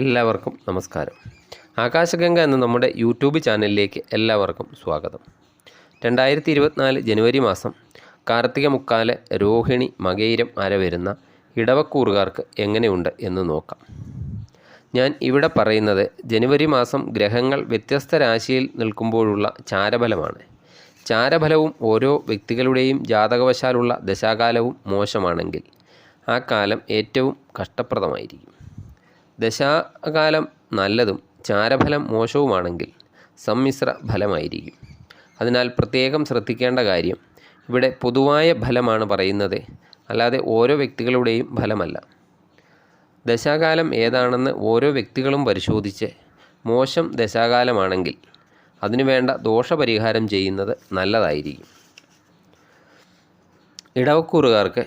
എല്ലാവർക്കും നമസ്കാരം. ആകാശഗംഗ എന്ന നമ്മുടെ യൂട്യൂബ് ചാനലിലേക്ക് എല്ലാവർക്കും സ്വാഗതം. 2024 ജനുവരി മാസം കാർത്തിക മുക്കാല് രോഹിണി മകയിരം അര വരുന്ന ഇടവക്കൂറുകാർക്ക് എങ്ങനെയുണ്ട് എന്ന് നോക്കാം. ഞാൻ ഇവിടെ പറയുന്നത് ജനുവരി മാസം ഗ്രഹങ്ങൾ വ്യത്യസ്ത രാശിയിൽ നിൽക്കുമ്പോഴുള്ള ചാരഫലമാണ്. ചാരഫലവും ഓരോ വ്യക്തികളുടെയും ജാതകവശാലുള്ള ദശാകാലവും മോശമാണെങ്കിൽ ആ കാലം ഏറ്റവും കഷ്ടപ്രദമായിരിക്കും. ദശാകാലം നല്ലതും ചാരഫലം മോശവുമാണെങ്കിൽ സമ്മിശ്ര ഫലമായിരിക്കും. അതിനാൽ പ്രത്യേകം ശ്രദ്ധിക്കേണ്ട കാര്യം, ഇവിടെ പൊതുവായ ഫലമാണ് പറയുന്നത്, അല്ലാതെ ഓരോ വ്യക്തികളുടെയും ഫലമല്ല. ദശാകാലം ഏതാണെന്ന് ഓരോ വ്യക്തികളും പരിശോധിച്ച് മോശം ദശാകാലമാണെങ്കിൽ അതിനുവേണ്ട ദോഷപരിഹാരം ചെയ്യുന്നത് നല്ലതായിരിക്കും. ഇടവക്കൂറുകാർക്ക്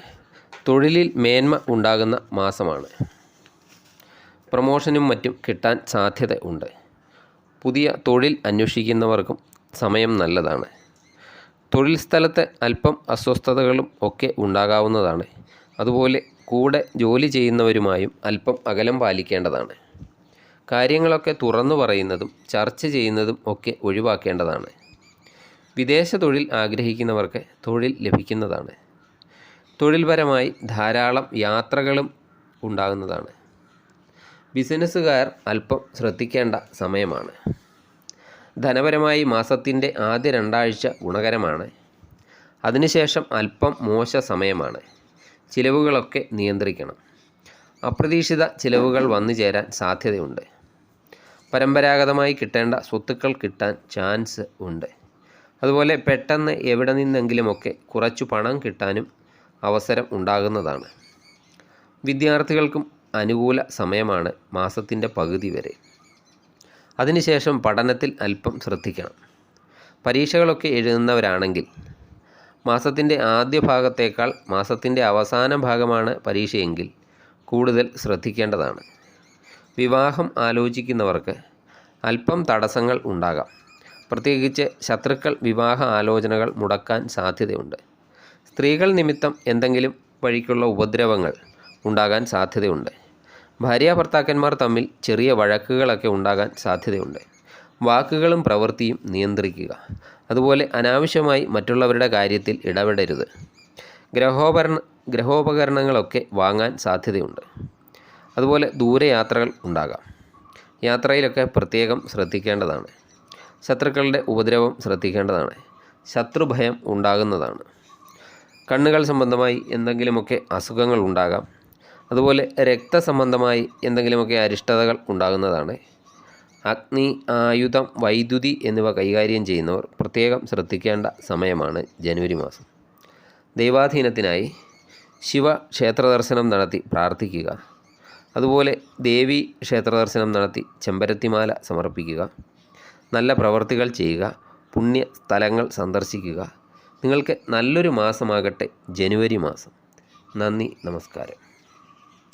തൊഴിലിൽ മേന്മ ഉണ്ടാകുന്ന മാസമാണ്. പ്രമോഷനും മറ്റും കിട്ടാൻ സാധ്യത ഉണ്ട്. പുതിയ തൊഴിൽ അന്വേഷിക്കുന്നവർക്കും സമയം നല്ലതാണ്. തൊഴിൽ സ്ഥലത്ത് അല്പം അസ്വസ്ഥതകളും ഒക്കെ ഉണ്ടാകാവുന്നതാണ്. അതുപോലെ കൂടെ ജോലി ചെയ്യുന്നവരുമായും അല്പം അകലം പാലിക്കേണ്ടതാണ്. കാര്യങ്ങളൊക്കെ തുറന്നു പറയുന്നതും ചർച്ച ചെയ്യുന്നതും ഒക്കെ ഒഴിവാക്കേണ്ടതാണ്. വിദേശ തൊഴിൽ ആഗ്രഹിക്കുന്നവർക്ക് തൊഴിൽ ലഭിക്കുന്നതാണ്. തൊഴിൽപരമായി ധാരാളം യാത്രകളും ഉണ്ടാകുന്നതാണ്. ബിസിനസ്സുകാർ അല്പം ശ്രദ്ധിക്കേണ്ട സമയമാണ്. ധനപരമായി മാസത്തിൻ്റെ ആദ്യ 2 ആഴ്ച ഗുണകരമാണ്. അതിനുശേഷം അല്പം മോശ സമയമാണ്. ചിലവുകളൊക്കെ നിയന്ത്രിക്കണം. അപ്രതീക്ഷിത ചിലവുകൾ വന്നു ചേരാൻ സാധ്യതയുണ്ട്. പരമ്പരാഗതമായി കിട്ടേണ്ട സ്വത്തുക്കൾ കിട്ടാൻ ചാൻസ് ഉണ്ട്. അതുപോലെ പെട്ടെന്ന് എവിടെ നിന്നെങ്കിലുമൊക്കെ കുറച്ചു പണം കിട്ടാനും അവസരം ഉണ്ടാകുന്നതാണ്. വിദ്യാർത്ഥികൾക്കും അനുകൂല സമയമാണ് മാസത്തിൻ്റെ പകുതി വരെ. അതിനുശേഷം പഠനത്തിൽ അല്പം ശ്രദ്ധിക്കണം. പരീക്ഷകളൊക്കെ എഴുതുന്നവരാണെങ്കിൽ മാസത്തിൻ്റെ ആദ്യ ഭാഗത്തേക്കാൾ മാസത്തിൻ്റെ അവസാന ഭാഗമാണ് പരീക്ഷയെങ്കിൽ കൂടുതൽ ശ്രദ്ധിക്കേണ്ടതാണ്. വിവാഹം ആലോചിക്കുന്നവർക്ക് അല്പം തടസ്സങ്ങൾ ഉണ്ടാകാം. പ്രത്യേകിച്ച് ശത്രുക്കൾ വിവാഹ ആലോചനകൾ മുടക്കാൻ സാധ്യതയുണ്ട്. സ്ത്രീകൾ നിമിത്തം എന്തെങ്കിലും വഴിക്കുള്ള ഉപദ്രവങ്ങൾ ഉണ്ടാകാൻ സാധ്യതയുണ്ട്. ഭാര്യാഭർത്താക്കന്മാർ തമ്മിൽ ചെറിയ വഴക്കുകളൊക്കെ ഉണ്ടാകാൻ സാധ്യതയുണ്ട്. വാക്കുകളും പ്രവൃത്തിയും നിയന്ത്രിക്കുക. അതുപോലെ അനാവശ്യമായി മറ്റുള്ളവരുടെ കാര്യത്തിൽ ഇടപെടരുത്. ഗ്രഹോപകരണങ്ങളൊക്കെ വാങ്ങാൻ സാധ്യതയുണ്ട്. അതുപോലെ ദൂരയാത്രകൾ ഉണ്ടാകാം. യാത്രയിലൊക്കെ പ്രത്യേകം ശ്രദ്ധിക്കേണ്ടതാണ്. ശത്രുക്കളുടെ ഉപദ്രവം ശ്രദ്ധിക്കേണ്ടതാണ്. ശത്രുഭയം ഉണ്ടാകുന്നതാണ്. കണ്ണുകൾ സംബന്ധമായി എന്തെങ്കിലുമൊക്കെ അസുഖങ്ങൾ ഉണ്ടാകാം. അതുപോലെ രക്തസംബന്ധമായി എന്തെങ്കിലുമൊക്കെ അരിഷ്ടതകൾ ഉണ്ടാകുന്നതാണ്. അഗ്നി, ആയുധം, വൈദ്യുതി എന്നിവ കൈകാര്യം ചെയ്യുന്നവർ പ്രത്യേകം ശ്രദ്ധിക്കേണ്ട സമയമാണ് ജനുവരി മാസം. ദൈവാധീനത്തിനായി ശിവ ക്ഷേത്രദർശനം നടത്തി പ്രാർത്ഥിക്കുക. അതുപോലെ ദേവി ക്ഷേത്രദർശനം നടത്തി ചെമ്പരത്തിമാല സമർപ്പിക്കുക. നല്ല പ്രവർത്തികൾ ചെയ്യുക. പുണ്യ സ്ഥലങ്ങൾ സന്ദർശിക്കുക. നിങ്ങൾക്ക് നല്ലൊരു മാസമാകട്ടെ ജനുവരി മാസം. നന്ദി, നമസ്കാരം.